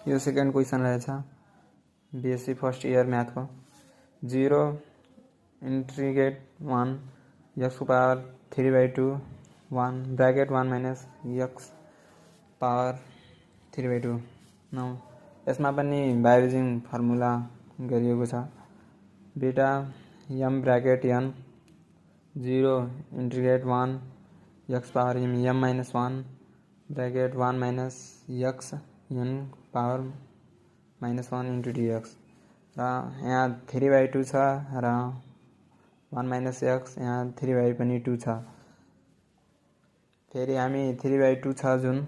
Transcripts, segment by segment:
यो second question रहेछ BSc first year म्याथको। 0 integrate 1 x को power 3/2 1 bracket 1 minus x power 3/2। नौ यसमा पनि बाइब्रिजिङ फर्मुला गरिएको छ। Beta m bracket n 0 integrate 1 x power m minus 1 bracket 1 minus x n power -1 into dx र यहाँ 3/2 छ र 1 माइनस x यहाँ 3/2 पनि 2 छ। फेरि हामी 3/2 छ जुन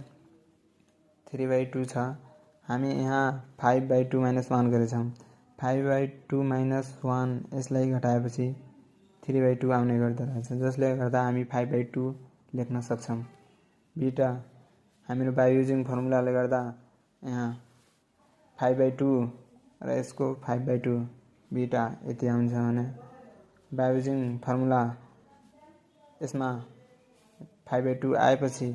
3/2 छ हामी यहाँ 5/2 माइनस 1 गरेछौँ। 5/2 माइनस 1 यसलाई घटाएपछि 3/2 आउने गर्दो रहेछ, जसले गर्दा हामी 5/2 लेख्न सक्छौँ। बीटा हाम्रो बाइब्रिजिङ फर्मुलाले गर्दा यहाँ 5/2 र यसको 5/2 बीटा यति आउँछ भने बाइब्रिजिङ फर्मुला यसमा 5/2 आएपछि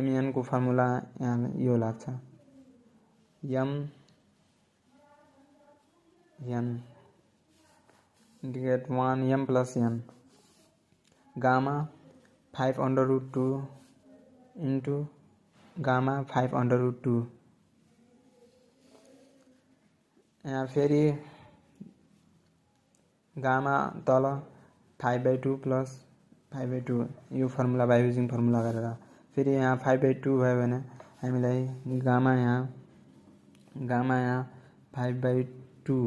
mn को फर्मुला यहाँ यो लाग्छ m n integrate 1 m plus n gamma 5/2 into gamma 5/2। यहाँ फेरि गामा तल 5/2 प्लस 5/2 यो फर्मुला बाइब्रिजिङ फर्मुला गरेर फेरि यहाँ 5/2 भयो भने हामीलाई गामा यहाँ 5/2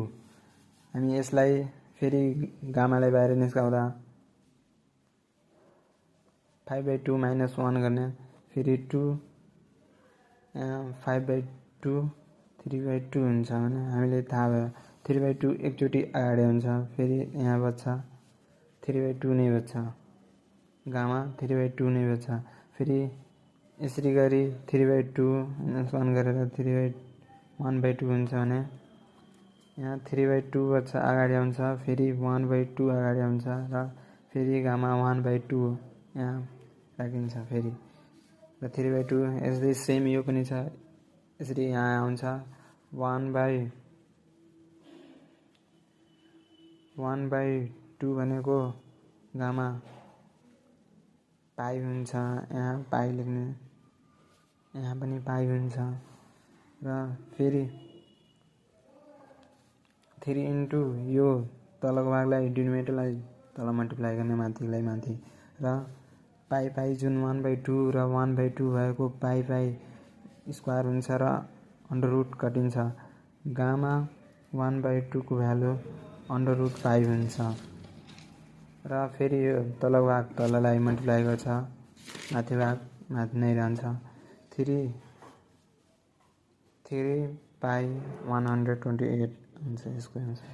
हामी यसलाई फेरि गामालाई बाहिर निस्काउँदा 5/2 माइनस 1 गर्ने फेरि 2 यहाँ 5/2 3/2 हुन्छ भने हामीले थाहा भयो 3/2 एकचोटि अगाडि हुन्छ फेरि यहाँ बच्छ 3/2 नै बच्छ, गामा 3/2 नै बच्छ। फेरि यसरी गरी 3/2 माइनस 1 गरेर 1/2 हुन्छ भने यहाँ 3/2 बच्छ अगाडि आउँछ फेरि 1/2 अगाडि आउँछ र फेरि गामा 1/2 यहाँ राखिन्छ फेरि र 3/2 यसरी सेम यो पनि छ यसरी यहाँ आउँछ 1/2 भनेको गामा पाई हुन्छ, यहाँ पाई लेख्ने यहाँ पनि पाई हुन्छ र फेरि 3 इन्टु यो तलको भागलाई डिनोमिनेटरलाई तल मल्टिप्लाई गर्ने माथिलाई माथि र पाई जुन 1/2 र 1/2 भएको पाई स्क्वायर हुन्छ र अन्डर रुट कटिन्छ। गामा 1/2 को भ्यालु अन्डर रुट 5 हुन्छ र फेरि यो तलको भाग तललाई मल्टिप्लाई गर्छ माथि भाग माथि नै रहन्छ। 3 पाई 128 हुन्छ यसको एन्सर।